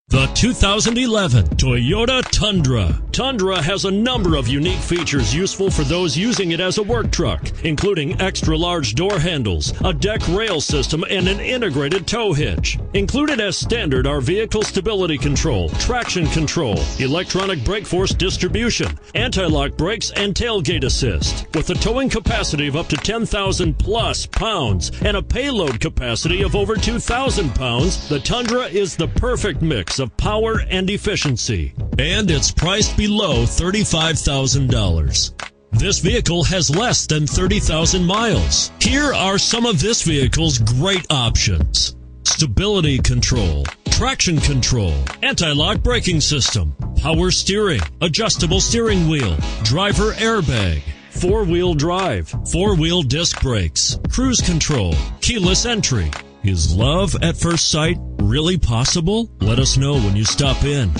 The 2011 Toyota Tundra. Tundra has a number of unique features useful for those using it as a work truck, including extra-large door handles, a deck rail system, and an integrated tow hitch. Included as standard are vehicle stability control, traction control, electronic brake force distribution, anti-lock brakes, and tailgate assist. With a towing capacity of up to 10,000 plus pounds and a payload capacity of over 2,000 pounds, the Tundra is the perfect mix of power and efficiency, and it's priced below $35,000. This vehicle has less than 30,000 miles. Here are some of this vehicle's great options: stability control, traction control, anti-lock braking system, power steering, adjustable steering wheel, driver airbag, four-wheel drive, four-wheel disc brakes, cruise control, keyless entry. Is love at first sight really possible? Let us know when you stop in.